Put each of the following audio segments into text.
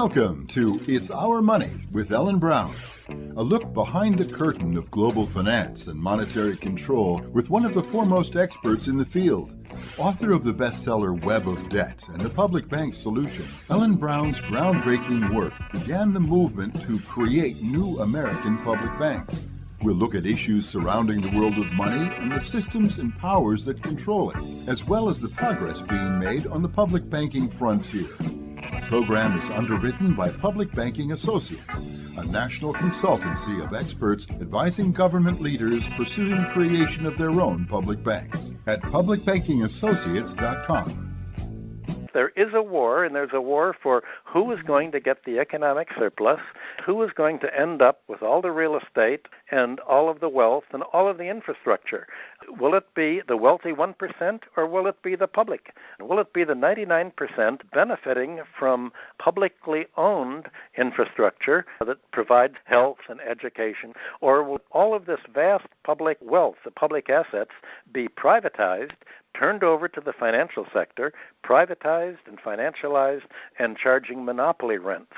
Welcome to It's Our Money with Ellen Brown, a look behind the curtain of global finance and monetary control with one of the foremost experts in the field. Author of the bestseller Web of Debt and the Public Bank Solution, Ellen Brown's groundbreaking work began the movement to create new American public banks. We'll look at issues surrounding the world of money and the systems and powers that control it, as well as the progress being made on the public banking frontier. The program is underwritten by Public Banking Associates, a national consultancy of experts advising government leaders pursuing creation of their own public banks at publicbankingassociates.com. There is a war, and there's a war for who is going to get the economic surplus, who is going to end up with all the real estate and all of the wealth and all of the infrastructure. Will it be the wealthy 1% or will it be the public? Will it be the 99% benefiting from publicly owned infrastructure that provides health and education? Or will all of this vast public wealth, the public assets, be privatized, turned over to the financial sector, privatized and financialized, and charging monopoly rents?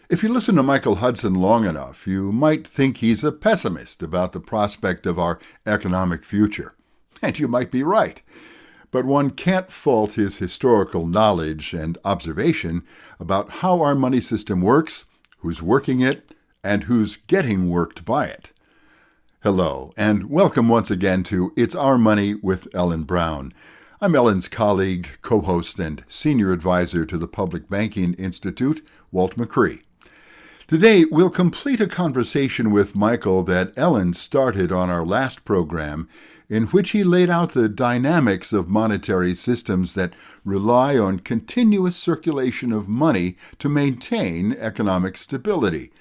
If you listen to Michael Hudson long enough, you might think he's a pessimist about the prospect of our economic future. And you might be right. But one can't fault his historical knowledge and observation about how our money system works, who's working it, and who's getting worked by it. Hello, and welcome once again to It's Our Money with Ellen Brown. I'm Ellen's colleague, co-host, and senior advisor to the Public Banking Institute, Walt McRee. Today, we'll complete a conversation with Michael that Ellen started on our last program, in which he laid out the dynamics of monetary systems that rely on continuous circulation of money to maintain economic stability.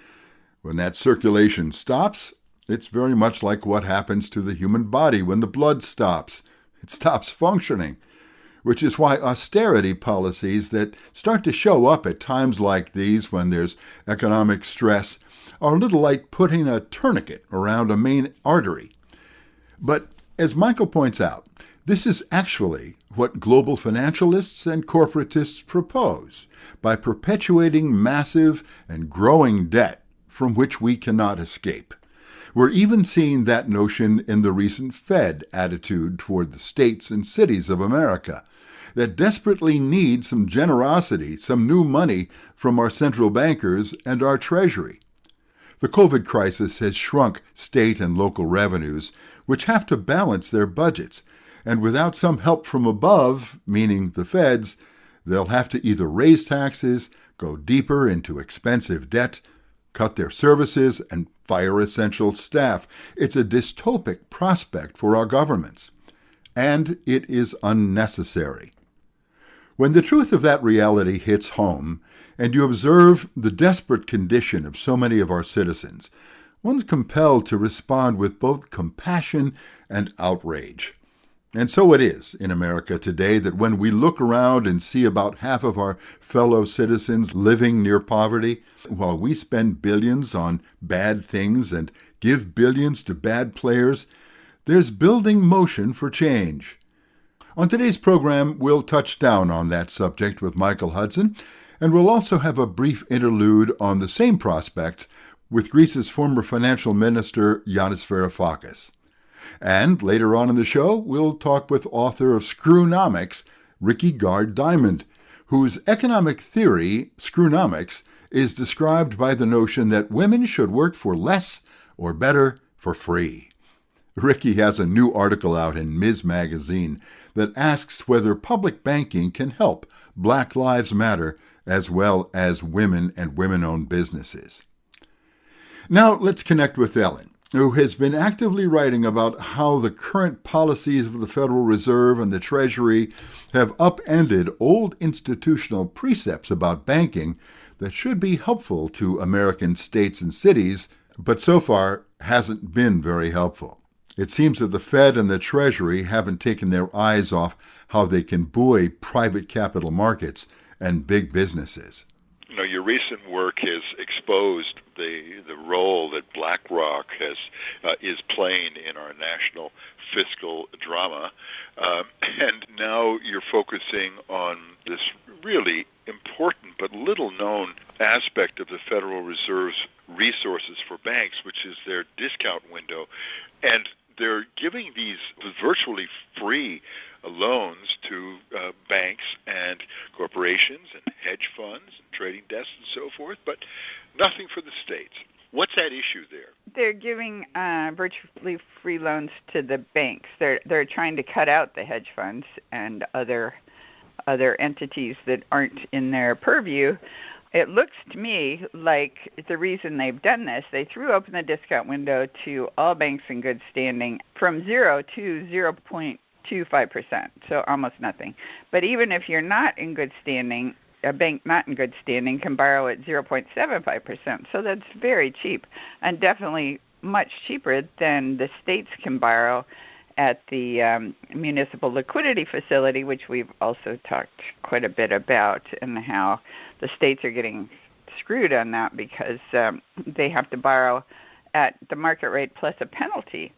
When that circulation stops, it's very much like what happens to the human body when the blood stops. It stops functioning, which is why austerity policies that start to show up at times like these when there's economic stress are a little like putting a tourniquet around a main artery. But as Michael points out, this is actually what global financialists and corporatists propose by perpetuating massive and growing debt from which we cannot escape. We're even seeing that notion in the recent Fed attitude toward the states and cities of America that desperately need some generosity, some new money from our central bankers and our Treasury. The COVID crisis has shrunk state and local revenues, which have to balance their budgets, and without some help from above, meaning the Feds, they'll have to either raise taxes, go deeper into expensive debt, cut their services, and fire essential staff. It's a dystopic prospect for our governments. And it is unnecessary. When the truth of that reality hits home, and you observe the desperate condition of so many of our citizens, one's compelled to respond with both compassion and outrage. And so it is in America today that when we look around and see about half of our fellow citizens living near poverty, while we spend billions on bad things and give billions to bad players, there's building motion for change. On today's program, we'll touch down on that subject with Michael Hudson, and we'll also have a brief interlude on the same prospects with Greece's former financial minister, Yanis Varoufakis. And later on in the show, we'll talk with author of Screwnomics, Rickey Gard Diamond, whose economic theory, Screwnomics, is described by the notion that women should work for less or better for free. Rickey has a new article out in Ms. Magazine that asks whether public banking can help Black Lives Matter as well as women and women-owned businesses. Now let's connect with Ellen, who has been actively writing about how the current policies of the Federal Reserve and the Treasury have upended old institutional precepts about banking that should be helpful to American states and cities, but so far hasn't been very helpful. It seems that the Fed and the Treasury haven't taken their eyes off how they can buoy private capital markets and big businesses. Your recent work has exposed the role that BlackRock is playing in our national fiscal drama, and now you're focusing on this really important but little known aspect of the Federal Reserve's resources for banks, which is their discount window, and they're giving these virtually free loans to banks and corporations and hedge funds and trading desks and so forth, but nothing for the states. What's that issue there? They're giving virtually free loans to the banks. They're trying to cut out the hedge funds and other entities that aren't in their purview. It looks to me like the reason they've done this, they threw open the discount window to all banks in good standing from 0 to 0.25%, so almost nothing. But even if you're not in good standing, a bank not in good standing can borrow at 0.75%, so that's very cheap and definitely much cheaper than the states can borrow at the municipal liquidity facility, which we've also talked quite a bit about, and how the states are getting screwed on that because they have to borrow at the market rate plus a penalty.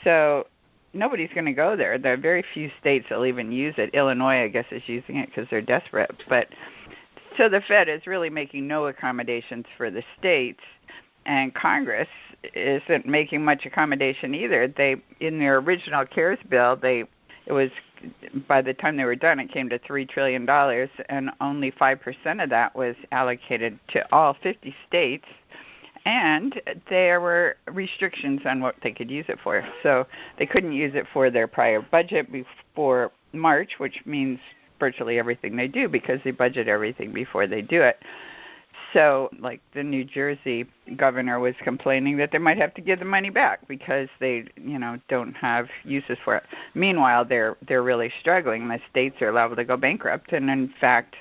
So nobody's going to go there. There are very few states that will even use it. Illinois, I guess, is using it because they're desperate. But so the Fed is really making no accommodations for the states, and Congress isn't making much accommodation either. They, in their original CARES bill, it was, by the time they were done, it came to $3 trillion, and only 5% of that was allocated to all 50 states, and there were restrictions on what they could use it for. So they couldn't use it for their prior budget before March, which means virtually everything they do because they budget everything before they do it. So, like the New Jersey governor was complaining that they might have to give the money back because they, don't have uses for it. Meanwhile, they're really struggling. The states are liable to go bankrupt, and in fact,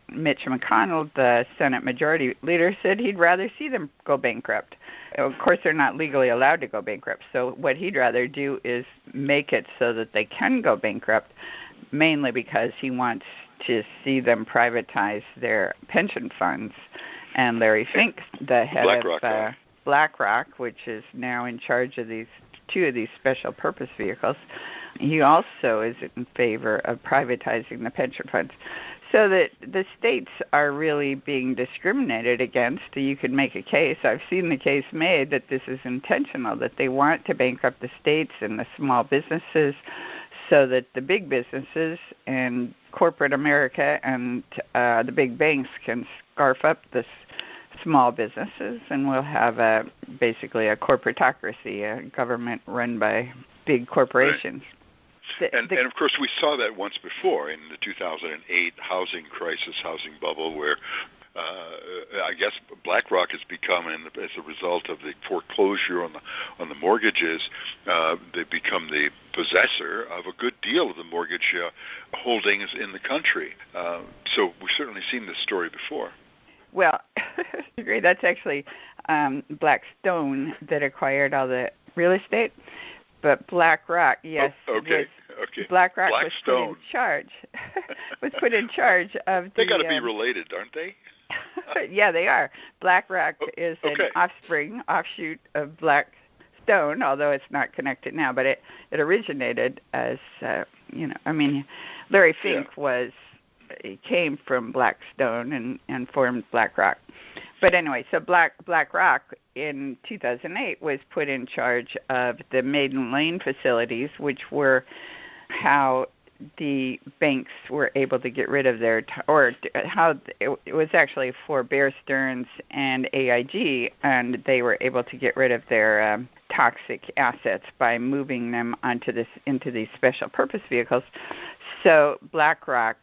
Mitch McConnell, the Senate Majority Leader, said he'd rather see them go bankrupt. Of course, they're not legally allowed to go bankrupt. So what he'd rather do is make it so that they can go bankrupt, mainly because he wants to see them privatize their pension funds. And Larry Fink, the head of BlackRock, which is now in charge of two of these special purpose vehicles, he also is in favor of privatizing the pension funds. So that the states are really being discriminated against. You could make a case, I've seen the case made, that this is intentional, that they want to bankrupt the states and the small businesses so that the big businesses and corporate America and the big banks can scarf up the small businesses, and we'll have basically a corporatocracy, a government run by big corporations. Right. And of course, we saw that once before in the 2008 housing crisis, housing bubble, where I guess BlackRock has become, as a result of the foreclosure on the mortgages, they've become the possessor of a good deal of the mortgage holdings in the country. So we've certainly seen this story before. Well, I agree. That's actually Blackstone that acquired all the real estate. But BlackRock, yes. Oh, okay. BlackRock was put in charge. Put in charge of the. They got to be related, aren't they? Yeah, they are. BlackRock is an offshoot of Blackstone, although it's not connected now. But it originated as Larry Fink came from Blackstone and formed BlackRock. But anyway, so BlackRock in 2008 was put in charge of the Maiden Lane facilities, which were how the banks were able to get rid of it was actually for Bear Stearns and AIG, and they were able to get rid of their toxic assets by moving them into these special purpose vehicles. So BlackRock,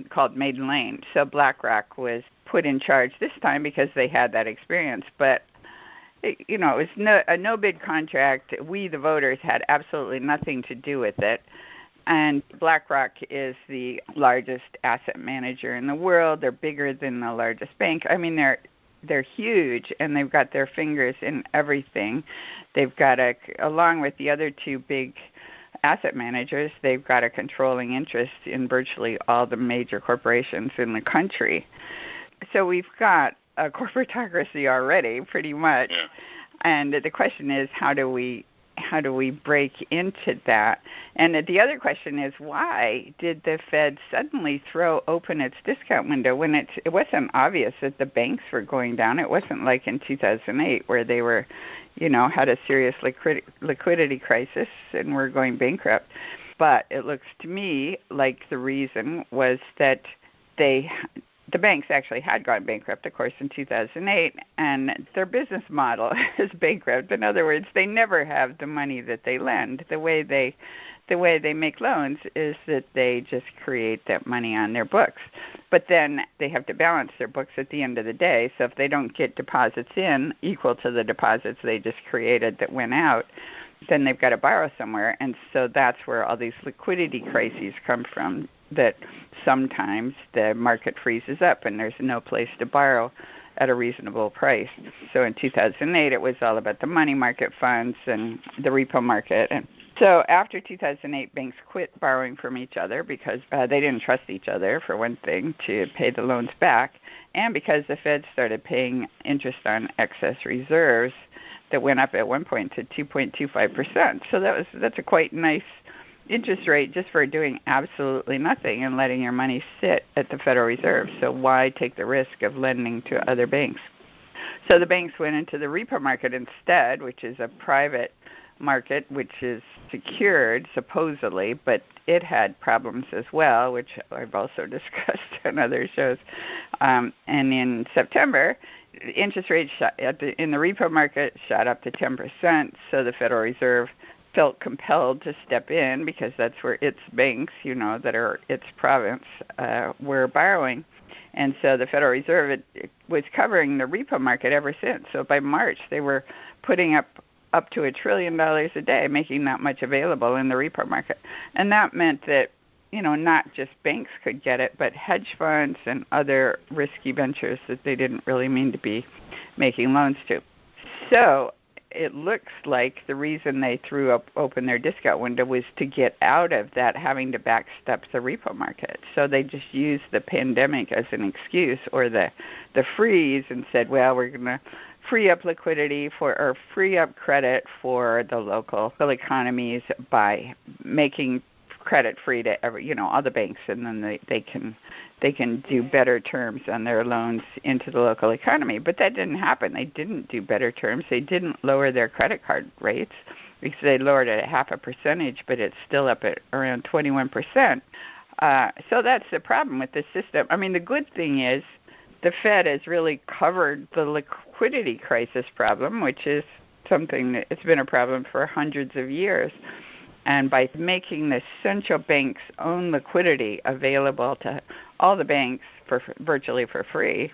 called Maiden Lane, so BlackRock was put in charge this time because they had that experience. But it was a no-bid contract. We, the voters, had absolutely nothing to do with it. And BlackRock is the largest asset manager in the world. They're bigger than the largest bank. I mean, they're huge, and they've got their fingers in everything. They've got along with the other two big asset managers, they've got a controlling interest in virtually all the major corporations in the country. So we've got a corporatocracy already, pretty much. Yeah. And the question is, how do we break into that? And the other question is, why did the Fed suddenly throw open its discount window when it wasn't obvious that the banks were going down? It wasn't like in 2008 where they were, had a serious liquidity crisis and were going bankrupt. But it looks to me like the reason was that the banks actually had gone bankrupt, of course, in 2008, and their business model is bankrupt. In other words, they never have the money that they lend. The way they make loans is that they just create that money on their books. But then they have to balance their books at the end of the day, so if they don't get deposits in equal to the deposits they just created that went out, then they've got to borrow somewhere. And so that's where all these liquidity crises come from, that sometimes the market freezes up and there's no place to borrow at a reasonable price. So in 2008, it was all about the money market funds and the repo market. And so after 2008, banks quit borrowing from each other because they didn't trust each other, for one thing, to pay the loans back, and because the Fed started paying interest on excess reserves that went up at one point to 2.25%. So that's a quite nice interest rate just for doing absolutely nothing and letting your money sit at the Federal Reserve. So why take the risk of lending to other banks? So the banks went into the repo market instead, which is a private market which is secured supposedly, but it had problems as well, which I've also discussed on other shows. And in September, interest rates in the repo market shot up to 10%, so the Federal Reserve felt compelled to step in because that's where its banks, that are its province, were borrowing. And so the Federal Reserve was covering the repo market ever since. So by March, they were putting up to $1 trillion a day, making that much available in the repo market. And that meant that, not just banks could get it, but hedge funds and other risky ventures that they didn't really mean to be making loans to. So it looks like the reason they threw open their discount window was to get out of that having to backstop the repo market. So they just used the pandemic as an excuse, or the freeze, and said, well, we're going to free up liquidity or free up credit for the local economies by making credit free to all the banks, and then they can do better terms on their loans into the local economy. But that didn't happen. They didn't do better terms. They didn't lower their credit card rates because they lowered it at 0.5%, but it's still up at around 21%. So that's the problem with the system. I mean, the good thing is the Fed has really covered the liquidity crisis problem, which is something that it's been a problem for hundreds of years. And by making the central bank's own liquidity available to all the banks virtually for free,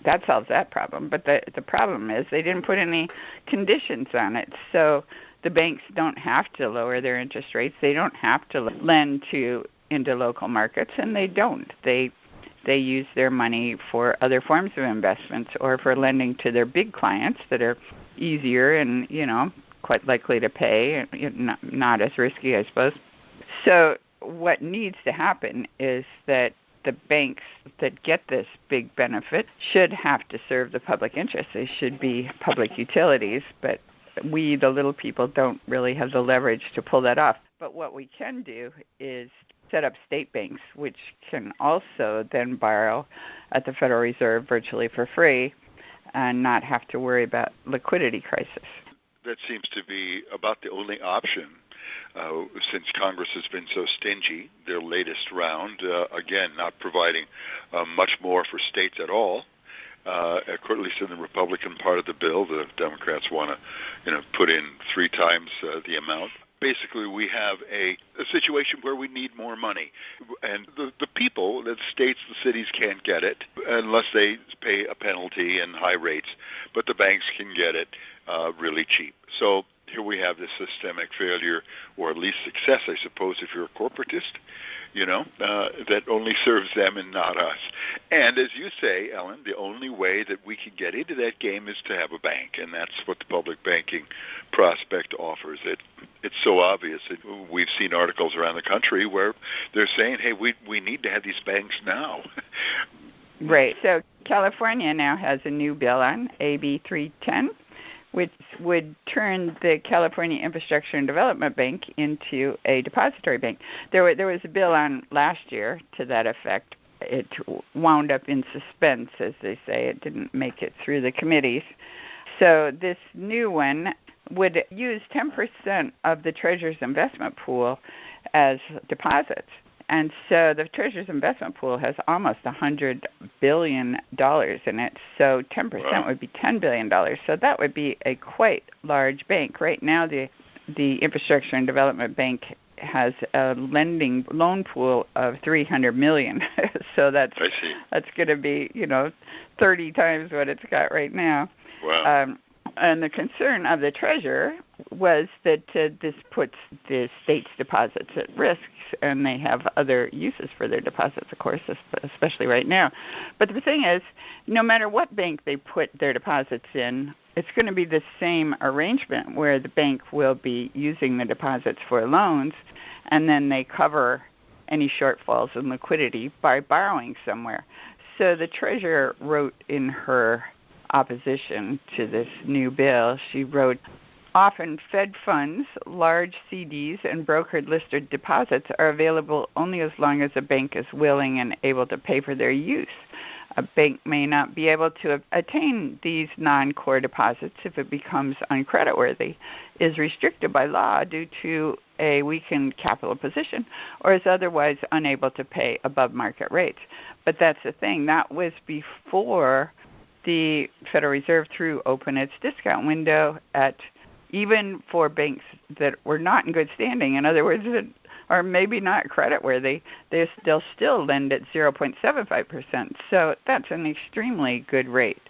that solves that problem. But the problem is they didn't put any conditions on it. So the banks don't have to lower their interest rates. They don't have to lend into local markets, and they don't. They use their money for other forms of investments or for lending to their big clients that are easier and, quite likely to pay, not as risky, I suppose. So what needs to happen is that the banks that get this big benefit should have to serve the public interest. They should be public utilities, but we, the little people, don't really have the leverage to pull that off. But what we can do is set up state banks, which can also then borrow at the Federal Reserve virtually for free and not have to worry about liquidity crisis. That seems to be about the only option since Congress has been so stingy. Their latest round, again, not providing much more for states at all. At least in the Republican part of the bill, the Democrats want to, put in 3 times the amount. Basically, we have a situation where we need more money. And the people, the states, the cities can't get it unless they pay a penalty and high rates. But the banks can get it really cheap. So here we have this systemic failure, or at least success, I suppose, if you're a corporatist, that only serves them and not us. And as you say, Ellen, the only way that we can get into that game is to have a bank, and that's what the public banking prospect offers. It's so obvious. We've seen articles around the country where they're saying, hey, we need to have these banks now. Right. So California now has a new bill on, AB 310, which would turn the California Infrastructure and Development Bank into a depository bank. There was a bill on last year to that effect. It wound up in suspense, as they say. It didn't make it through the committees. So this new one would use 10% of the Treasury's investment pool as deposits. And so the Treasury's investment pool has almost $100 billion in it. So 10% would be $10 billion. So that would be a quite large bank. Right now, the Infrastructure and Development Bank has a loan pool of $300 million. So that's going to be 30 times what it's got right now. Wow. And the concern of the treasurer was that this puts the state's deposits at risk, and they have other uses for their deposits, of course, especially right now. But the thing is, no matter what bank they put their deposits in, it's going to be the same arrangement where the bank will be using the deposits for loans, and then they cover any shortfalls in liquidity by borrowing somewhere. So the treasurer wrote in her opposition to this new bill, she wrote, often Fed funds, large CDs, and brokered listed deposits are available only as long as a bank is willing and able to pay for their use. A bank may not be able to attain these non-core deposits if it becomes uncreditworthy, is restricted by law due to a weakened capital position, or is otherwise unable to pay above market rates. But that's the thing. That was before the Federal Reserve threw open its discount window at even for banks that were not in good standing. In other words, that are maybe not creditworthy, they'll still lend at 0.75%. So that's an extremely good rate.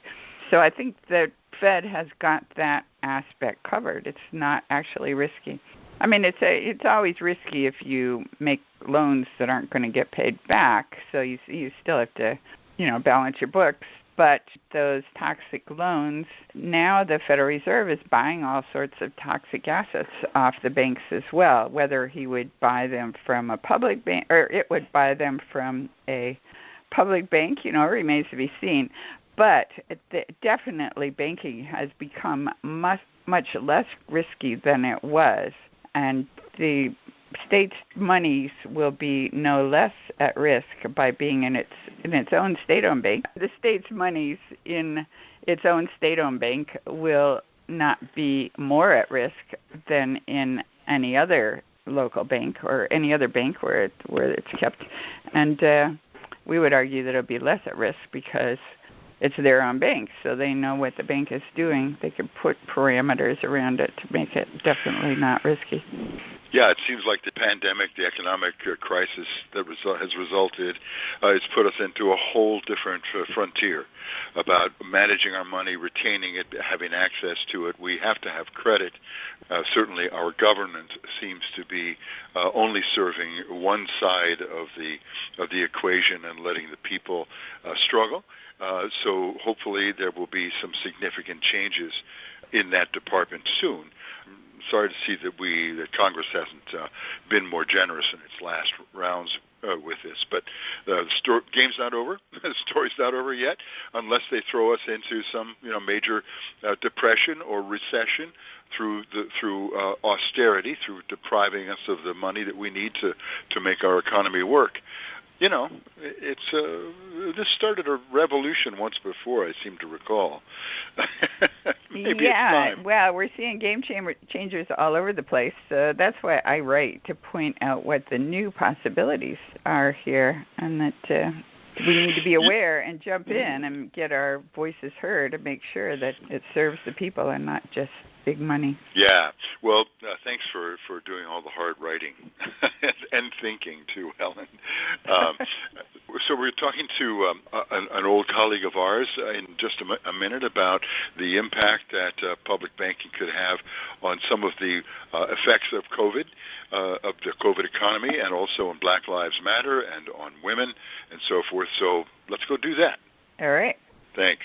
So I think the Fed has got that aspect covered. It's not actually risky. I mean, it's always risky if you make loans that aren't going to get paid back. So you still have to, balance your books. But those toxic loans, now the Federal Reserve is buying all sorts of toxic assets off the banks as well, whether he would buy them from a public bank or it would buy them from a public bank, remains to be seen. But definitely banking has become much less risky than it was. And the state's monies will be no less at risk by being in its own state-owned bank. The state's monies in its own state-owned bank will not be more at risk than in any other local bank or any other bank where it's kept. And we would argue that it'll be less at risk because it's their own bank, so they know what the bank is doing. They can put parameters around it to make it definitely not risky. Yeah, it seems like the pandemic, the economic crisis that has resulted, it's put us into a whole different frontier about managing our money, retaining it, having access to it. We have to have credit. Certainly our government seems to be only serving one side of the equation and letting the people struggle. So hopefully there will be some significant changes in that department soon. Sorry to see that Congress hasn't been more generous in its last rounds with this. But the game's not over. The story's not over yet, unless they throw us into some major depression or recession through austerity, through depriving us of the money that we need to make our economy work. This started a revolution once before, I seem to recall. Maybe it's time. Well, we're seeing game changers all over the place. That's why I write, to point out what the new possibilities are here, and that we need to be aware and jump in and get our voices heard and make sure that it serves the people and not just big money. Yeah. Well, thanks for doing all the hard writing and thinking too, Helen. So we're talking to an old colleague of ours in just a minute about the impact that public banking could have on some of the effects of COVID, of the COVID economy, and also on Black Lives Matter and on women and so forth. So let's go do that. All right. Thanks.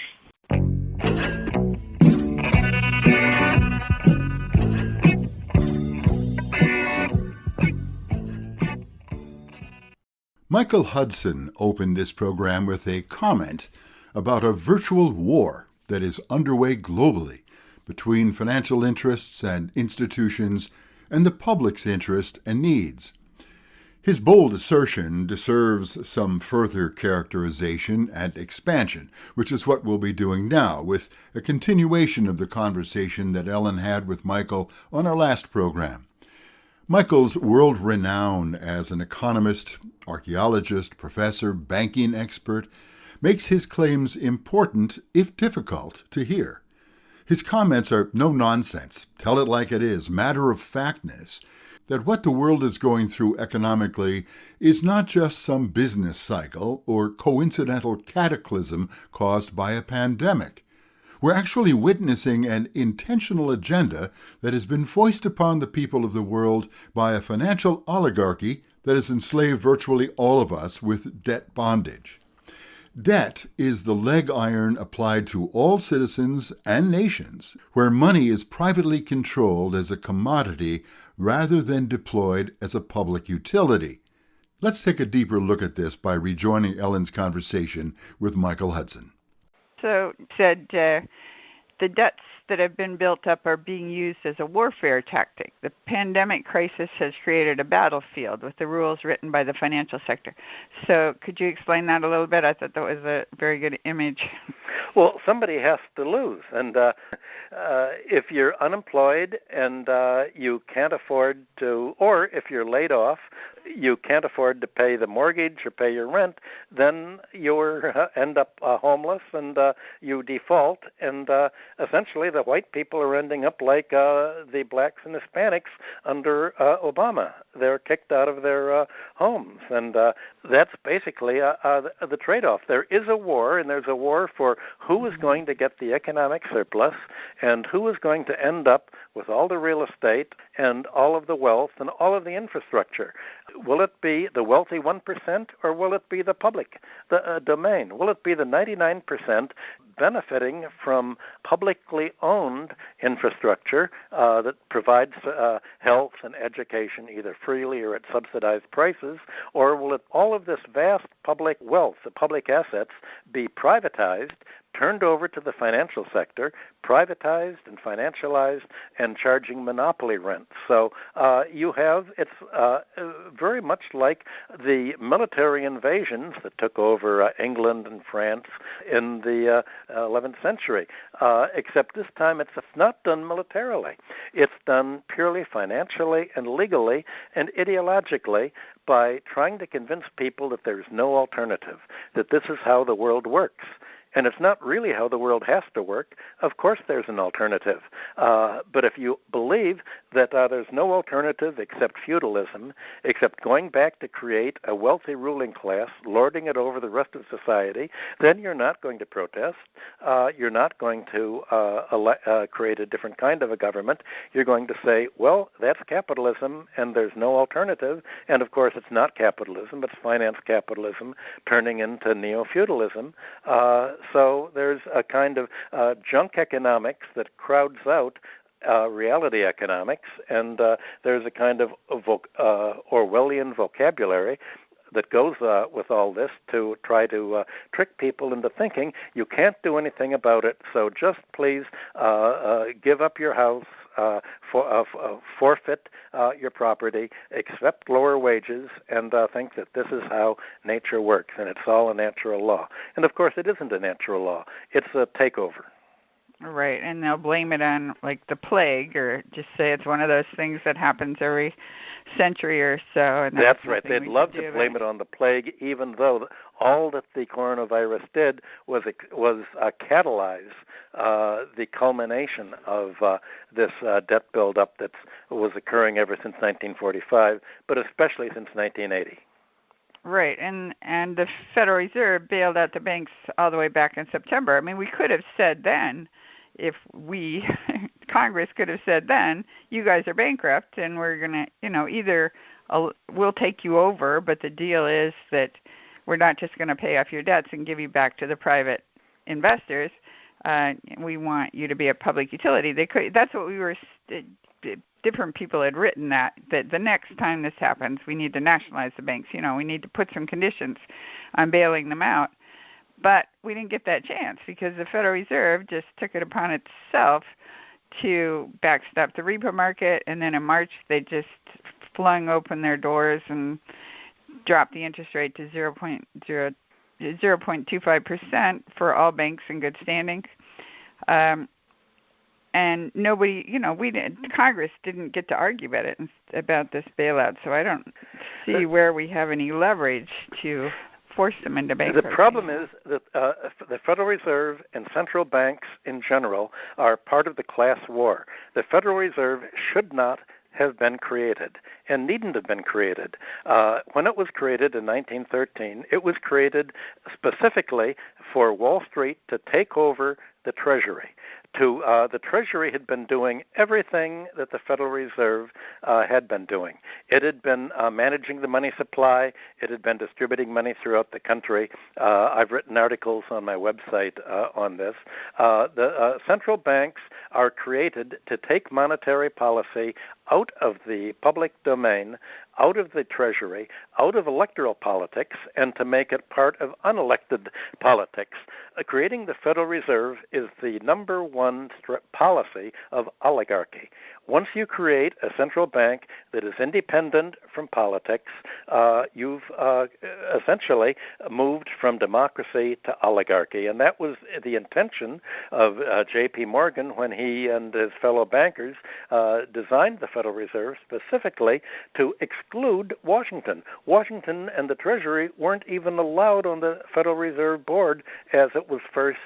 Michael Hudson opened this program with a comment about a virtual war that is underway globally between financial interests and institutions and the public's interest and needs. His bold assertion deserves some further characterization and expansion, which is what we'll be doing now, with a continuation of the conversation that Ellen had with Michael on our last program. Michael's world renown as an economist, archaeologist, professor, banking expert makes his claims important, if difficult, to hear. His comments are no nonsense, tell it like it is, matter-of-factness, that what the world is going through economically is not just some business cycle or coincidental cataclysm caused by a pandemic. We're actually witnessing an intentional agenda that has been foisted upon the people of the world by a financial oligarchy that has enslaved virtually all of us with debt bondage. Debt is the leg iron applied to all citizens and nations, where money is privately controlled as a commodity rather than deployed as a public utility. Let's take a deeper look at this by rejoining Ellen's conversation with Michael Hudson. So said the debts that have been built up are being used as a warfare tactic. The pandemic crisis has created a battlefield with the rules written by the financial sector. So could you explain that a little bit? I thought that was a very good image. Well, somebody has to lose. And if you're unemployed and you can't afford to, or if you're laid off, you can't afford to pay the mortgage or pay your rent, then you end up homeless and you default. And essentially the white people are ending up like the blacks and Hispanics under Obama. They're kicked out of their homes. And that's basically the trade-off. There is a war, and there's a war for who is going to get the economic surplus and who is going to end up with all the real estate and all of the wealth and all of the infrastructure. Will it be the wealthy 1% or will it be the public domain? Will it be the 99% benefiting from publicly owned infrastructure that provides health and education either freely or at subsidized prices, or will it all of this vast public wealth, the public assets, be privatized, turned over to the financial sector, privatized and financialized, and charging monopoly rent? So it's very much like the military invasions that took over England and France in the 11th century, except this time it's not done militarily. It's done purely financially and legally and ideologically by trying to convince people that there's no alternative, that this is how the world works. And it's not really how the world has to work. Of course there's an alternative. But if you believe that there's no alternative except feudalism, except going back to create a wealthy ruling class, lording it over the rest of society, then you're not going to protest. You're not going to create a different kind of a government. You're going to say, well, that's capitalism and there's no alternative. And of course it's not capitalism, it's finance capitalism turning into neo-feudalism. So there's a kind of junk economics that crowds out reality economics, and there's a kind of Orwellian vocabulary that goes with all this to try to trick people into thinking you can't do anything about it, so just please give up your house, forfeit your property, accept lower wages, and think that this is how nature works, and it's all a natural law. And of course it isn't a natural law. It's a takeover. Right, and they'll blame it on like the plague, or just say it's one of those things that happens every century or so. And that's right. They'd love to blame it on the plague, even though all that the coronavirus did was catalyze the culmination of this debt buildup that was occurring ever since 1945, but especially since 1980. Right, and the Federal Reserve bailed out the banks all the way back in September. I mean, we could have said then, if we, Congress could have said then, you guys are bankrupt and we're going to, either we'll take you over, but the deal is that we're not just going to pay off your debts and give you back to the private investors. We want you to be a public utility. That's what we were different people had written that the next time this happens, we need to nationalize the banks. We need to put some conditions on bailing them out. But we didn't get that chance because the Federal Reserve just took it upon itself to backstop the repo market, and then in March they just flung open their doors and dropped the interest rate to 0.25% for all banks in good standing. And nobody, Congress didn't get to argue about this bailout, so I don't see where we have any leverage to force them into bankruptcy. The problem is that the Federal Reserve and central banks in general are part of the class war. The Federal Reserve should not have been created and needn't have been created. When it was created in 1913, it was created specifically for Wall Street to take over the Treasury. The Treasury had been doing everything that the Federal Reserve had been doing. It had been managing the money supply. It had been distributing money throughout the country. I've written articles on my website on this. The central banks are created to take monetary policy out of the public domain, out of the Treasury, out of electoral politics, and to make it part of unelected politics. Creating the Federal Reserve is the number one policy of oligarchy. Once you create a central bank that is independent from politics, you've essentially moved from democracy to oligarchy. And that was the intention of J.P. Morgan when he and his fellow bankers designed the Federal Reserve specifically to exclude Washington. Washington and the Treasury weren't even allowed on the Federal Reserve Board as it was first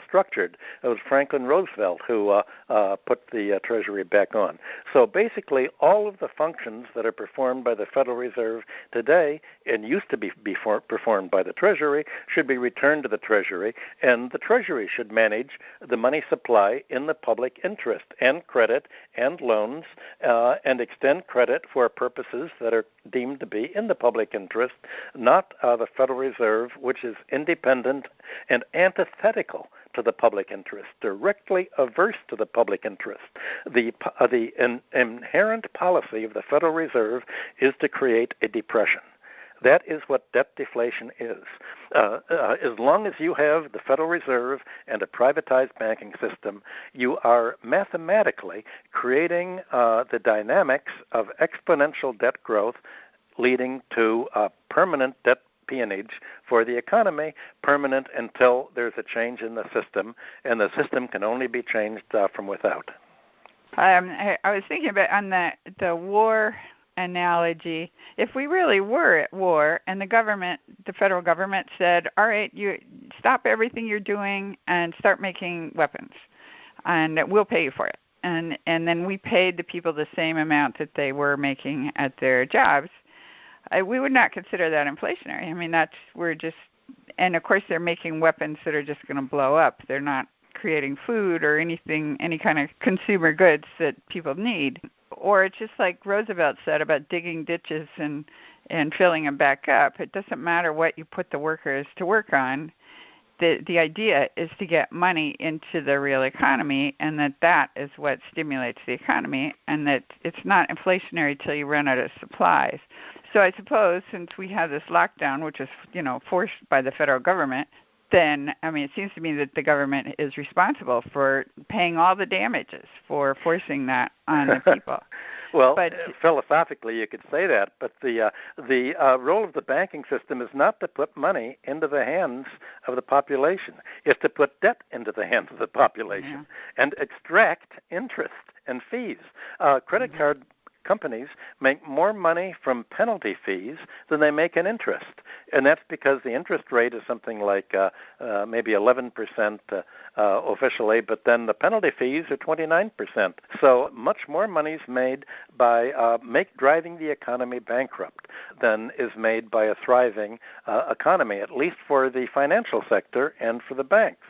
structured. It was Franklin Roosevelt who put the Treasury back on. So basically, all of the functions that are performed by the Federal Reserve today and used to be performed by the Treasury should be returned to the Treasury, and the Treasury should manage the money supply in the public interest, and credit and loans, and extend credit for purposes that are deemed to be in the public interest, not the Federal Reserve, which is independent and antithetical to the public interest, directly averse to the public interest. The inherent policy of the Federal Reserve is to create a depression. That is what debt deflation is. As long as you have the Federal Reserve and a privatized banking system, you are mathematically creating the dynamics of exponential debt growth, leading to permanent debt peonage for the economy, permanent until there's a change in the system, and the system can only be changed from without. I was thinking about on the war analogy. If we really were at war and the federal government said, all right, you stop everything you're doing and start making weapons, and we'll pay you for it. And then we paid the people the same amount that they were making at their jobs, we would not consider that inflationary. I mean, and of course they're making weapons that are just going to blow up. They're not creating food or any kind of consumer goods that people need. Or it's just like Roosevelt said about digging ditches and filling them back up. It doesn't matter what you put the workers to work on. The idea is to get money into the real economy, and that is what stimulates the economy, and that it's not inflationary till you run out of supplies. So I suppose since we have this lockdown, which is forced by the federal government, then it seems to me that the government is responsible for paying all the damages for forcing that on the people. Well, philosophically, you could say that, but the role of the banking system is not to put money into the hands of the population. It's to put debt into the hands of the population and extract interest and fees. Credit card companies make more money from penalty fees than they make in interest. And that's because the interest rate is something like maybe 11% officially, but then the penalty fees are 29%. So much more money is made by driving the economy bankrupt than is made by a thriving economy, at least for the financial sector and for the banks.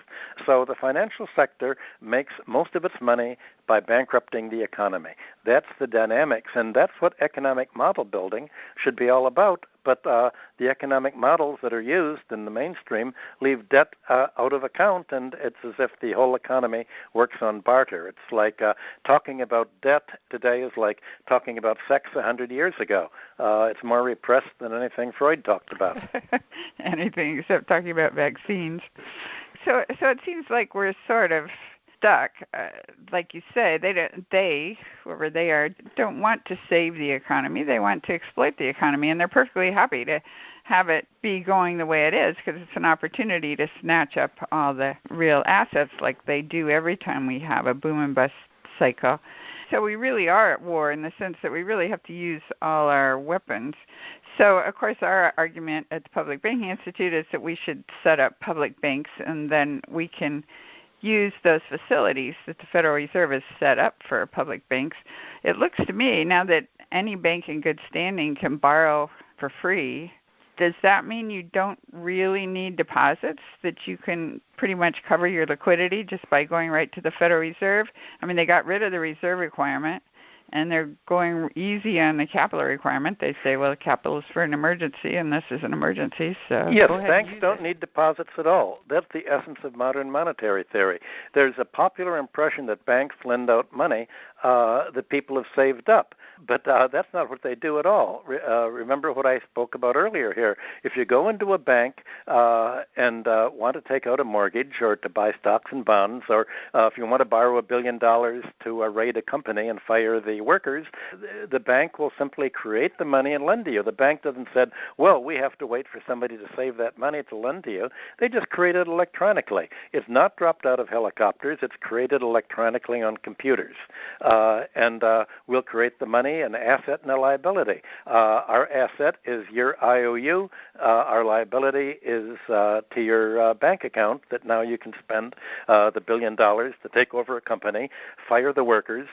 So the financial sector makes most of its money by bankrupting the economy. That's the dynamics, and that's what economic model building should be all about. But the economic models that are used in the mainstream leave debt out of account, and it's as if the whole economy works on barter. It's like talking about debt today is like talking about sex 100 years ago. It's more repressed than anything Freud talked about. Anything except talking about vaccines. So it seems like we're sort of stuck. Like you say, whoever they are, don't want to save the economy. They want to exploit the economy, and they're perfectly happy to have it be going the way it is because it's an opportunity to snatch up all the real assets like they do every time we have a boom and bust cycle. So we really are at war in the sense that we really have to use all our weapons. So, of course, our argument at the Public Banking Institute is that we should set up public banks, and then we can use those facilities that the Federal Reserve has set up for public banks. It looks to me, now that any bank in good standing can borrow for free, does that mean you don't really need deposits, that you can pretty much cover your liquidity just by going right to the Federal Reserve? I mean, they got rid of the reserve requirement, and they're going easy on the capital requirement. They say, well, capital is for an emergency, and this is an emergency. So yes, banks don't need deposits at all. That's the essence of modern monetary theory. There's a popular impression that banks lend out money that people have saved up. But that's not what they do at all. Remember what I spoke about earlier here. If you go into a bank and want to take out a mortgage or to buy stocks and bonds, or if you want to borrow $1 billion to raid a company and fire the workers, the bank will simply create the money and lend to you. The bank doesn't say, well, we have to wait for somebody to save that money to lend to you. They just create it electronically. It's not dropped out of helicopters. It's created electronically on computers. And we'll create the money, an asset and a liability. Our asset is your IOU. Our liability is to your bank account that now you can spend the $1 billion to take over a company, fire the workers,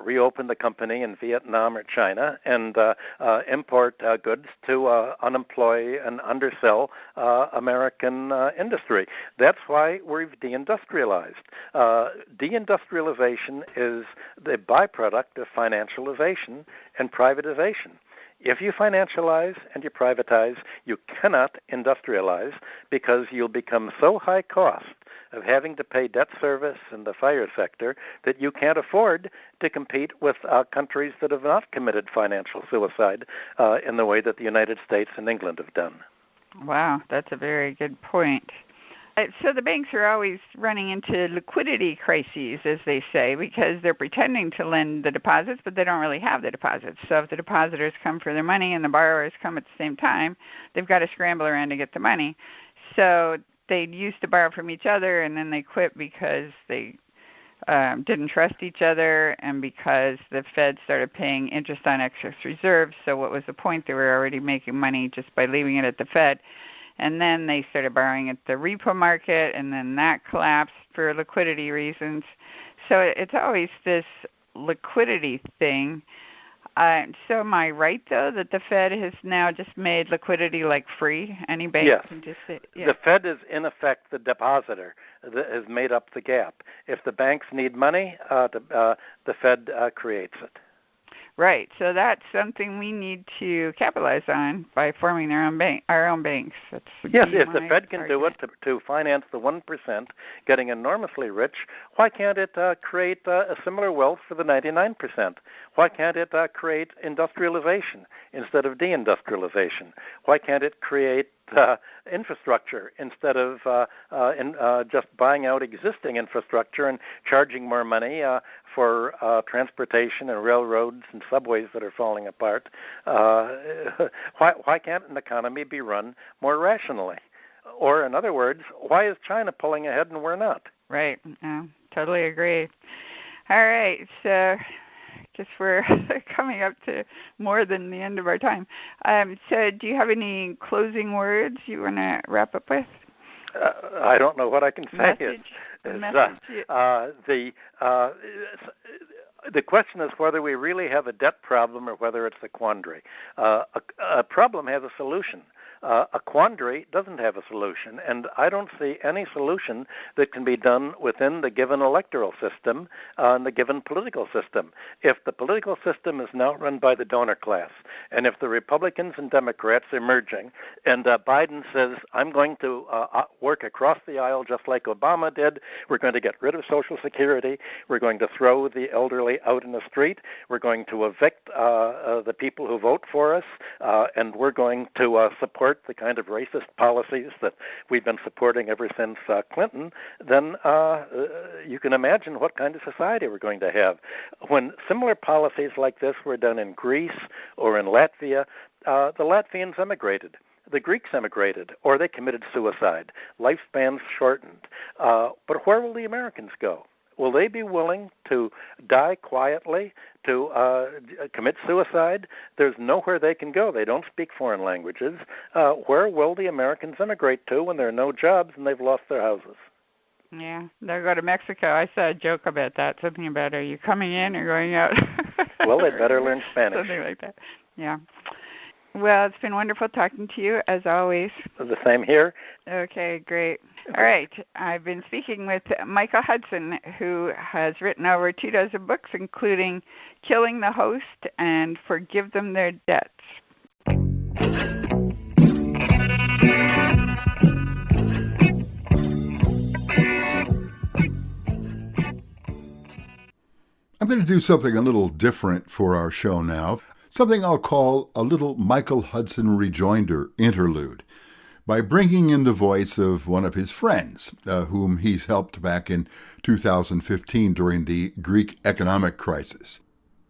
reopen the company in Vietnam or China, and import goods to unemploy and undersell American industry. That's why we've deindustrialized. Deindustrialization is the byproduct of financialization and privatization. If you financialize and you privatize, you cannot industrialize because you'll become so high cost of having to pay debt service in the fire sector that you can't afford to compete with countries that have not committed financial suicide in the way that the United States and England have done. Wow, that's a very good point. So the banks are always running into liquidity crises, as they say, because they're pretending to lend the deposits, but they don't really have the deposits. So if the depositors come for their money and the borrowers come at the same time, they've got to scramble around to get the money. So they used to borrow from each other, and then they quit because they didn't trust each other and because the Fed started paying interest on excess reserves. So what was the point? They were already making money just by leaving it at the Fed. And then they started borrowing at the repo market, and then that collapsed for liquidity reasons. So it's always this liquidity thing. So am I right, though, that the Fed has now just made liquidity like free? Any bank can just say, yeah. The Fed is, in effect, the depositor that has made up the gap. If the banks need money, the Fed creates it. Right. So that's something we need to capitalize on by forming our own banks. Yes, if the Fed can do it to finance the 1% getting enormously rich, why can't it create a similar wealth for the 99%? Why can't it create industrialization instead of deindustrialization? Why can't it create infrastructure instead of just buying out existing infrastructure and charging more money for transportation and railroads and subways that are falling apart? Why can't an economy be run more rationally? Or, in other words, why is China pulling ahead and we're not? Right. Totally agree. All right. So I guess we're coming up to more than the end of our time. So do you have any closing words you want to wrap up with? I don't know what I can say. The question is whether we really have a debt problem or whether it's a quandary. A problem has a solution. A quandary doesn't have a solution, and I don't see any solution that can be done within the given electoral system and the given political system. If the political system is now run by the donor class, and if the Republicans and Democrats are merging, and Biden says, I'm going to work across the aisle just like Obama did, we're going to get rid of Social Security, we're going to throw the elderly out in the street, we're going to evict the people who vote for us, and we're going to support the kind of racist policies that we've been supporting ever since Clinton, then you can imagine what kind of society we're going to have. When similar policies like this were done in Greece or in Latvia, the Latvians emigrated. The Greeks emigrated, or they committed suicide. Lifespans shortened. But where will the Americans go? Will they be willing to die quietly, to commit suicide? There's nowhere they can go. They don't speak foreign languages. Where will the Americans emigrate to when there are no jobs and they've lost their houses? Yeah, they'll go to Mexico. I saw a joke about that, something about, are you coming in or going out? Well, they'd better learn Spanish. Something like that, yeah. Well, it's been wonderful talking to you, as always. The same here. Okay, great. All right. I've been speaking with Michael Hudson, who has written over 24 books, including Killing the Host and Forgive Them Their Debts. I'm going to do something a little different for our show now. Something I'll call a little Michael Hudson rejoinder interlude, by bringing in the voice of one of his friends, whom he's helped back in 2015 during the Greek economic crisis.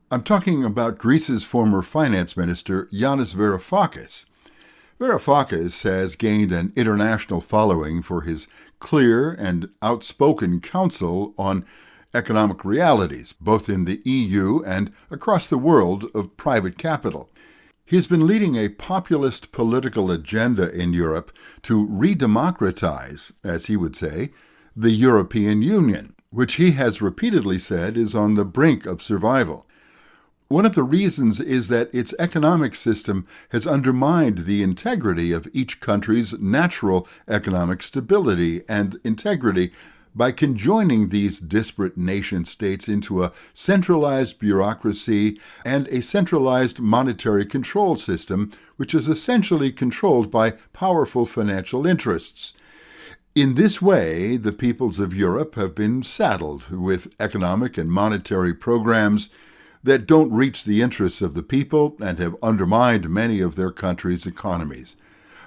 I'm talking about Greece's former finance minister, Yanis Varoufakis. Varoufakis has gained an international following for his clear and outspoken counsel on economic realities, both in the EU and across the world of private capital. He's been leading a populist political agenda in Europe to redemocratize, as he would say, the European Union, which he has repeatedly said is on the brink of survival. One of the reasons is that its economic system has undermined the integrity of each country's natural economic stability and integrity by conjoining these disparate nation-states into a centralized bureaucracy and a centralized monetary control system, which is essentially controlled by powerful financial interests. In this way, the peoples of Europe have been saddled with economic and monetary programs that don't reach the interests of the people and have undermined many of their countries' economies.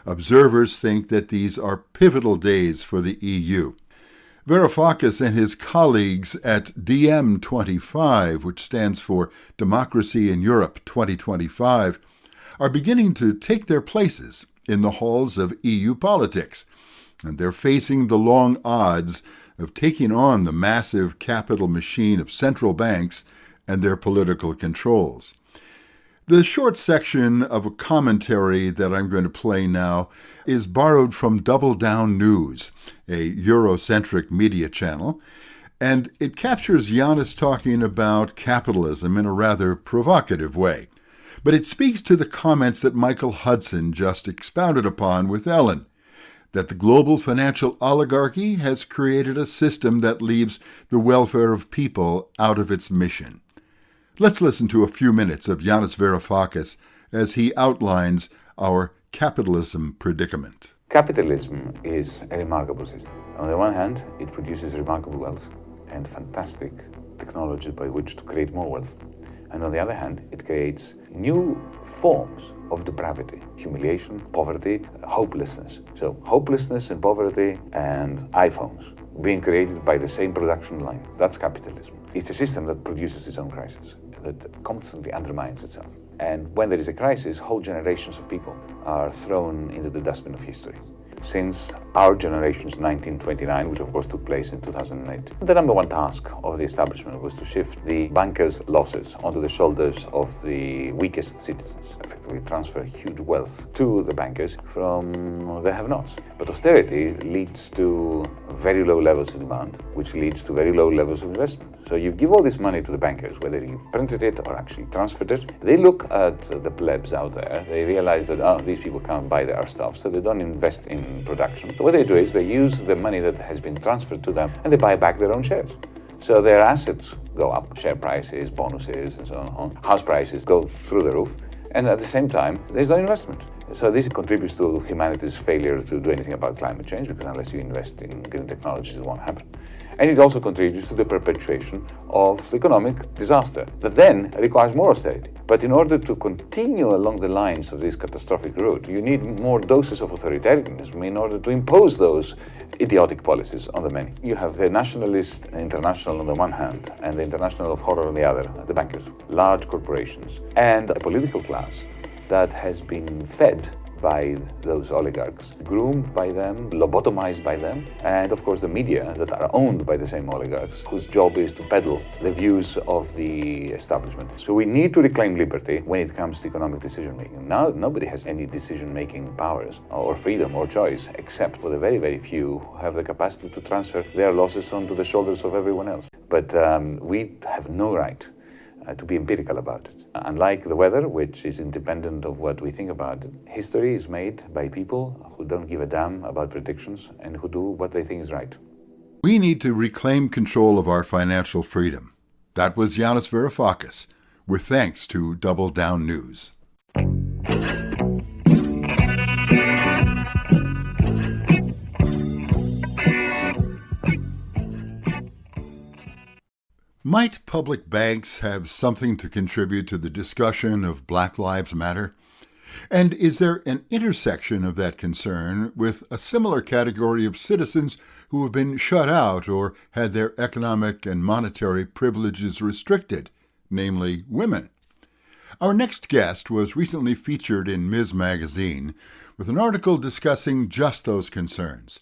Observers think that these are pivotal days for the EU. Varoufakis and his colleagues at DM25, which stands for Democracy in Europe 2025, are beginning to take their places in the halls of EU politics, and they're facing the long odds of taking on the massive capital machine of central banks and their political controls. The short section of a commentary that I'm going to play now is borrowed from Double Down News, a Eurocentric media channel, and it captures Yanis talking about capitalism in a rather provocative way. But it speaks to the comments that Michael Hudson just expounded upon with Ellen, that the global financial oligarchy has created a system that leaves the welfare of people out of its mission. Let's listen to a few minutes of Yanis Varoufakis as he outlines our capitalism predicament. Capitalism is a remarkable system. On the one hand, it produces remarkable wealth and fantastic technologies by which to create more wealth. And on the other hand, it creates new forms of depravity, humiliation, poverty, hopelessness. So hopelessness and poverty and iPhones being created by the same production line. That's capitalism. It's a system that produces its own crisis, that constantly undermines itself. And when there is a crisis, whole generations of people are thrown into the dustbin of history. Since our generation's 1929, which of course took place in 2008, the number one task of the establishment was to shift the bankers' losses onto the shoulders of the weakest citizens, effectively transfer huge wealth to the bankers from the have-nots. But austerity leads to very low levels of demand, which leads to very low levels of investment. So you give all this money to the bankers, whether you've printed it or actually transferred it. They look at the plebs out there. They realize that, these people can't buy our stuff, so they don't invest in production. So what they do is they use the money that has been transferred to them and they buy back their own shares. So their assets go up, share prices, bonuses, and so on. House prices go through the roof. And at the same time, there's no investment. So this contributes to humanity's failure to do anything about climate change, because unless you invest in green technologies, it won't happen. And it also contributes to the perpetuation of economic disaster that then requires more austerity. But in order to continue along the lines of this catastrophic route, you need more doses of authoritarianism in order to impose those idiotic policies on the many. You have the nationalist international on the one hand and the international of horror on the other, the bankers, large corporations, and a political class that has been fed by those oligarchs, groomed by them, lobotomized by them, and of course the media that are owned by the same oligarchs, whose job is to peddle the views of the establishment. So we need to reclaim liberty when it comes to economic decision-making. Now nobody has any decision-making powers or freedom or choice, except for the very, very few who have the capacity to transfer their losses onto the shoulders of everyone else. But we have no right to be empirical about it. Unlike the weather, which is independent of what we think about it, history is made by people who don't give a damn about predictions and who do what they think is right. We need to reclaim control of our financial freedom. That was Yanis Varoufakis, with thanks to Double Down News. Might public banks have something to contribute to the discussion of Black Lives Matter? And is there an intersection of that concern with a similar category of citizens who have been shut out or had their economic and monetary privileges restricted, namely women? Our next guest was recently featured in Ms. Magazine with an article discussing just those concerns.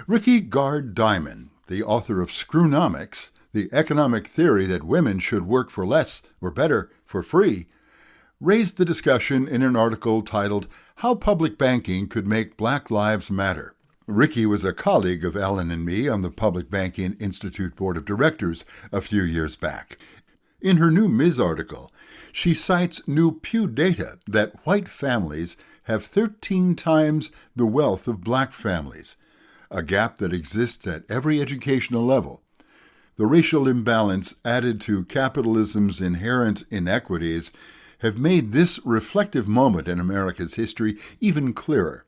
Rickey Gard Diamond, the author of Screwnomics, the economic theory that women should work for less or better for free, raised the discussion in an article titled How Public Banking Could Make Black Lives Matter. Rickey was a colleague of Ellen and me on the Public Banking Institute Board of Directors a few years back. In her new Ms. article, she cites new Pew data that white families have 13 times the wealth of black families, a gap that exists at every educational level. The racial imbalance added to capitalism's inherent inequities have made this reflective moment in America's history even clearer.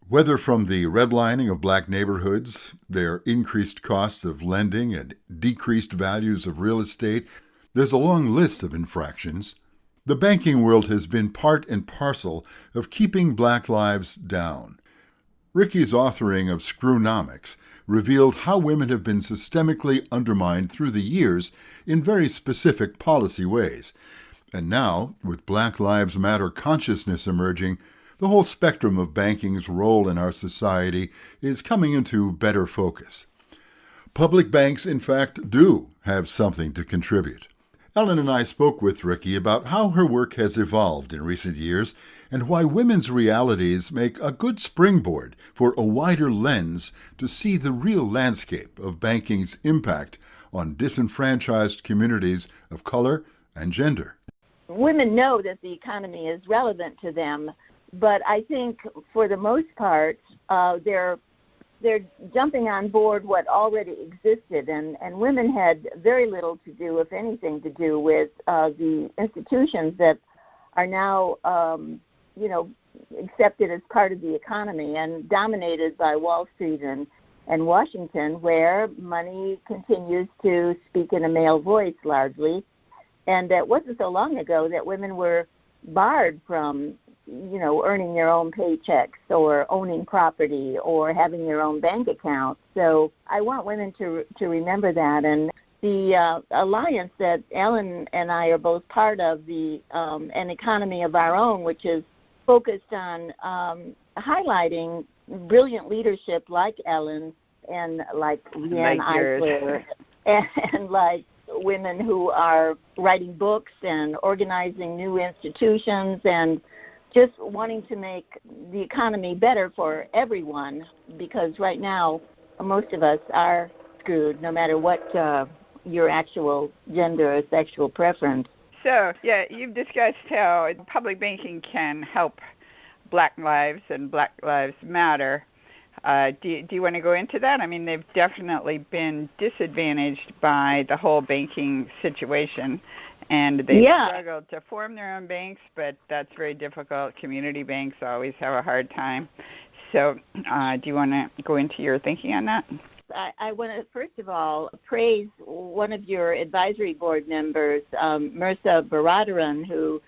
Whether from the redlining of black neighborhoods, their increased costs of lending and decreased values of real estate, there's a long list of infractions. The banking world has been part and parcel of keeping black lives down. Rickey's authoring of Screwnomics revealed how women have been systemically undermined through the years in very specific policy ways. And now, with Black Lives Matter consciousness emerging, the whole spectrum of banking's role in our society is coming into better focus. Public banks, in fact, do have something to contribute. Ellen and I spoke with Rickey about how her work has evolved in recent years and why women's realities make a good springboard for a wider lens to see the real landscape of banking's impact on disenfranchised communities of color and gender. Women know that the economy is relevant to them, but I think for the most part, they're jumping on board what already existed, and women had very little to do, if anything, to do with the institutions that are now, accepted as part of the economy and dominated by Wall Street and Washington, where money continues to speak in a male voice largely. And it wasn't so long ago that women were barred from earning their own paychecks or owning property or having their own bank account. So I want women to remember that. And the alliance that Ellen and I are both part of, the An Economy of Our Own, which is focused on highlighting brilliant leadership like Ellen and like Leanne Eisler and like women who are writing books and organizing new institutions and just wanting to make the economy better for everyone, because right now most of us are screwed no matter what your actual gender or sexual preference. So, yeah, you've discussed how public banking can help Black lives and Black Lives Matter. Do you want to go into that? I mean, they've definitely been disadvantaged by the whole banking situation, and they've struggled to form their own banks, but that's very difficult. Community banks always have a hard time. So do you want to go into your thinking on that? I want to, first of all, praise one of your advisory board members, Mirza Baradaran, who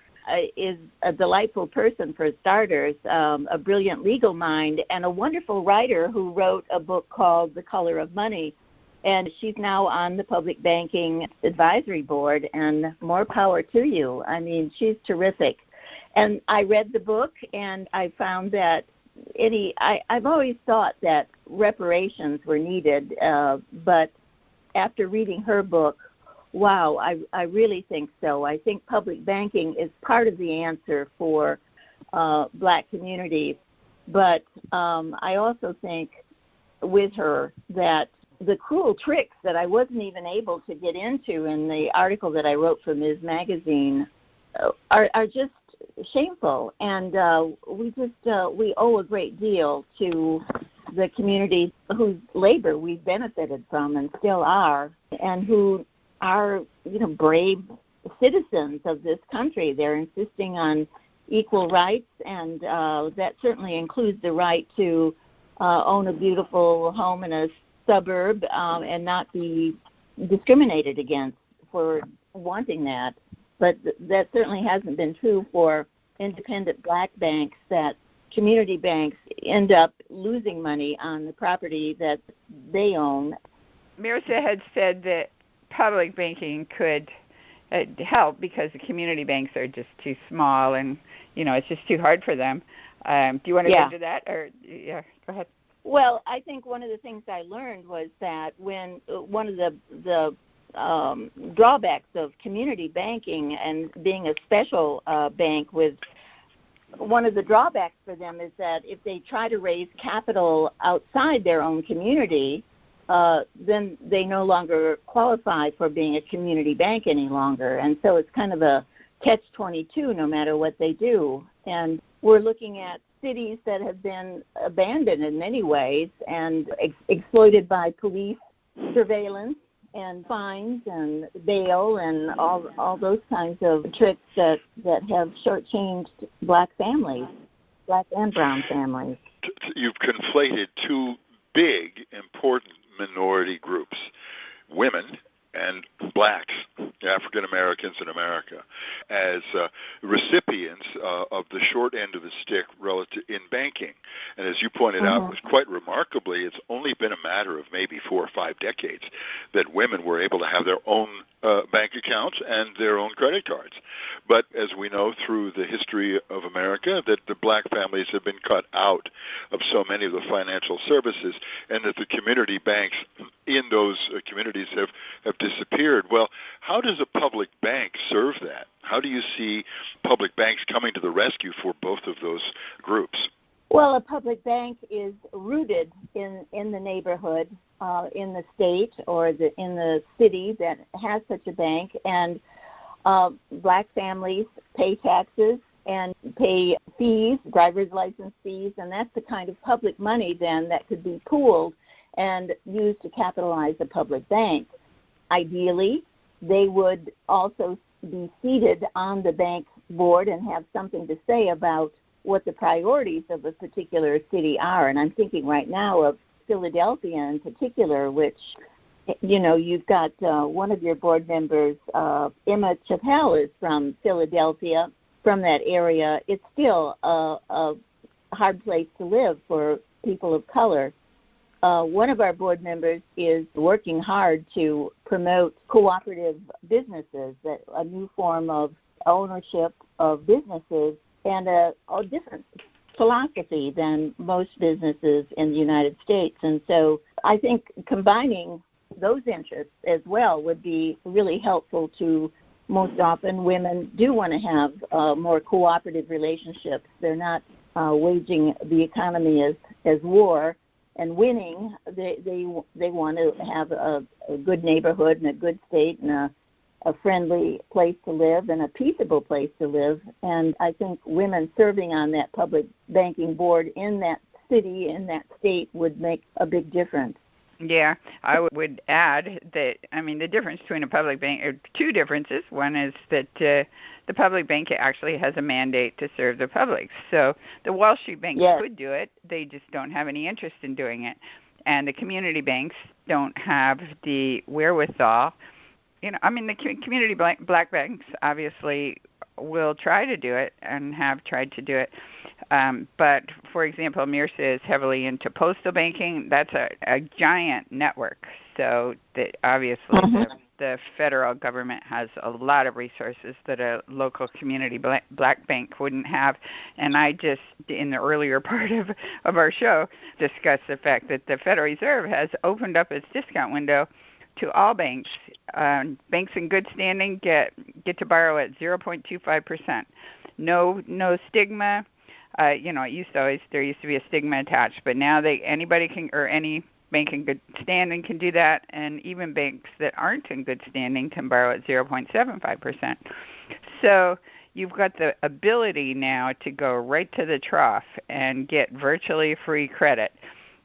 is a delightful person for starters, a brilliant legal mind, and a wonderful writer who wrote a book called The Color of Money. And she's now on the Public Banking Advisory Board, and more power to you. I mean, she's terrific. And I read the book, and I found that I've always thought that reparations were needed, but after reading her book, wow, I really think so. I think public banking is part of the answer for Black communities. But I also think with her that the cruel tricks that I wasn't even able to get into in the article that I wrote for Ms. Magazine are just shameful. And we owe a great deal to the communities whose labor we've benefited from and still are, and who are, brave citizens of this country. They're insisting on equal rights, and that certainly includes the right to own a beautiful home in a suburb and not be discriminated against for wanting that. But that certainly hasn't been true for independent Black banks, that community banks end up losing money on the property that they own. Mirza had said that public banking could help because the community banks are just too small and, it's just too hard for them. Do you want to go into that? Or go ahead. Well, I think one of the things I learned was that when one of the drawbacks of community banking and being a special bank, with one of the drawbacks for them is that if they try to raise capital outside their own community, then they no longer qualify for being a community bank any longer. And so it's kind of a catch-22 no matter what they do. And we're looking at cities that have been abandoned in many ways and exploited by police surveillance and fines and bail and all those kinds of tricks that have shortchanged Black families, Black and brown families. You've conflated two big, important minority groups, women and Blacks, African Americans in America, as recipients of the short end of the stick relative in banking. And as you pointed out, was quite remarkably, it's only been a matter of maybe 4 or 5 decades that women were able to have their own bank accounts and their own credit cards. But as we know through the history of America, that the Black families have been cut out of so many of the financial services, and that the community banks in those communities have disappeared. Well, how does a public bank serve that? How do you see public banks coming to the rescue for both of those groups? Well, a public bank is rooted in the neighborhood, in the state or in the city that has such a bank, and Black families pay taxes and pay fees, driver's license fees, and that's the kind of public money then that could be pooled and used to capitalize a public bank. Ideally, they would also be seated on the bank board and have something to say about what the priorities of a particular city are. And I'm thinking right now of Philadelphia in particular, which, you've got one of your board members, Emma Chappell, is from Philadelphia, from that area. It's still a hard place to live for people of color. One of our board members is working hard to promote cooperative businesses, a new form of ownership of businesses, and a different philosophy than most businesses in the United States. And so I think combining those interests as well would be really helpful to most often women do want to have more cooperative relationships. They're not waging the economy as war. and winning, they want to have a good neighborhood and a good state and a friendly place to live and a peaceable place to live. And I think women serving on that public banking board in that city, in that state, would make a big difference. Yeah, I would add that, the difference between a public bank, or two differences. One is that the public bank actually has a mandate to serve the public. So the Wall Street banks could do it. They just don't have any interest in doing it. And the community banks don't have the wherewithal. The community black banks obviously will try to do it and have tried to do it. But, for example, MIRSA is heavily into postal banking. That's a giant network. So obviously the federal government has a lot of resources that a local community black bank wouldn't have. And I just, in the earlier part of our show, discussed the fact that the Federal Reserve has opened up its discount window to all banks. Banks in good standing get to borrow at 0.25%. No stigma. There used to be a stigma attached, but now anybody can, or any bank in good standing can do that, and even banks that aren't in good standing can borrow at 0.75%. So you've got the ability now to go right to the trough and get virtually free credit.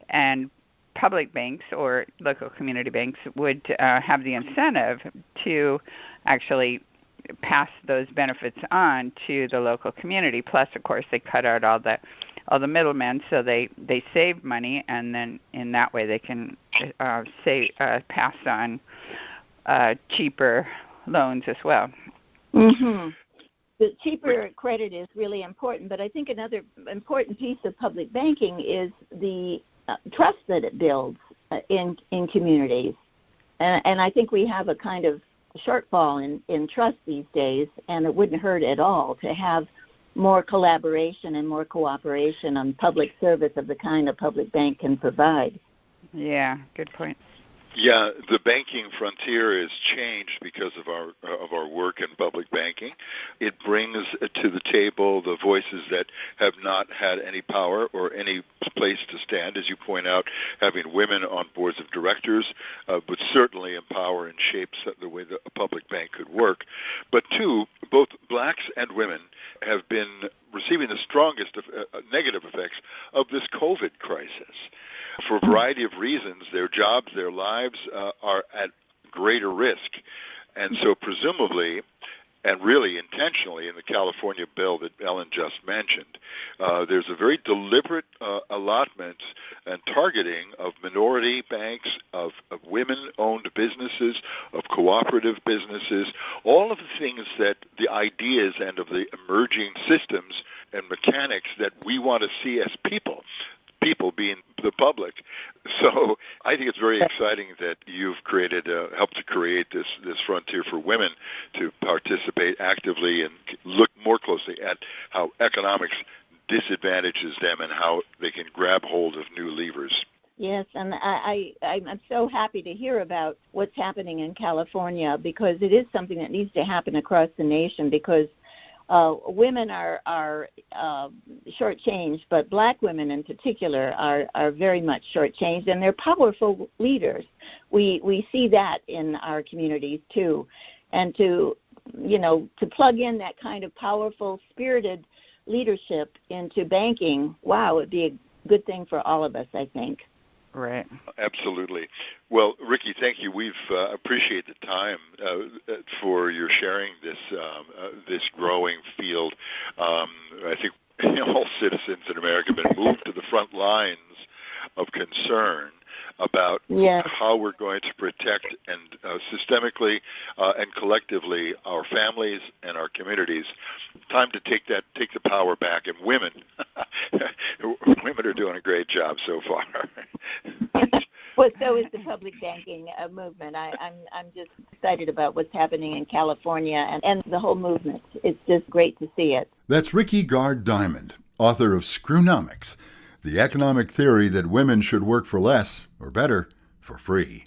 And public banks or local community banks would have the incentive to actually pass those benefits on to the local community. Plus, of course, they cut out all the middlemen, so they save money, and then in that way they can pass on cheaper loans as well. Mm-hmm. The cheaper credit is really important, but I think another important piece of public banking is the trust that it builds in communities. And I think we have a kind of shortfall in trust these days, and it wouldn't hurt at all to have more collaboration and more cooperation on public service of the kind a public bank can provide. Yeah, good point. Yeah, the banking frontier has changed because of our work in public banking. It brings to the table the voices that have not had any power or any place to stand, as you point out, having women on boards of directors, but certainly empower and shapes the way that a public bank could work. But two, both blacks and women have been receiving the strongest negative effects of this COVID crisis. For a variety of reasons, their jobs, their lives are at greater risk. And so presumably, and really intentionally in the California bill that Ellen just mentioned, there's a very deliberate allotment and targeting of minority banks, of women-owned businesses, of cooperative businesses, all of the things that the ideas and of the emerging systems and mechanics that we want to see as people being the public. So I think it's very exciting that you've helped to create this frontier for women to participate actively and look more closely at how economics disadvantages them and how they can grab hold of new levers. Yes, and I'm so happy to hear about what's happening in California, because it is something that needs to happen across the nation, because women are shortchanged, but black women in particular are very much shortchanged, and they're powerful leaders. We see that in our communities too, and to plug in that kind of powerful, spirited leadership into banking, wow, it'd be a good thing for all of us, I think. Right. Absolutely. Well, Rickey, thank you. We've appreciate the time for your sharing this growing field. I think all citizens in America have been moved to the front lines of concern about how we're going to protect and systemically and collectively our families and our communities. Time to take the power back, and women are doing a great job so far. Well, so is the public banking movement. I'm just excited about what's happening in California and the whole movement. It's just great to see it. That's Rickey Gard Diamond, author of Screwnomics, the economic theory that women should work for less, or better, for free.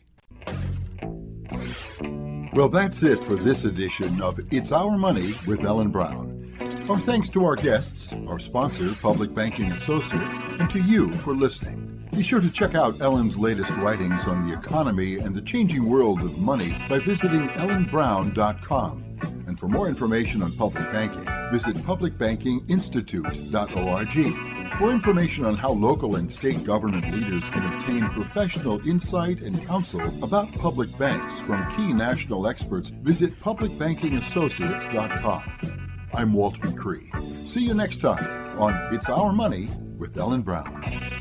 Well, that's it for this edition of It's Our Money with Ellen Brown. Our thanks to our guests, our sponsor, Public Banking Associates, and to you for listening. Be sure to check out Ellen's latest writings on the economy and the changing world of money by visiting ellenbrown.com. And for more information on public banking, visit publicbankinginstitute.org. For information on how local and state government leaders can obtain professional insight and counsel about public banks from key national experts, visit publicbankingassociates.com. I'm Walt McRee. See you next time on It's Our Money with Ellen Brown.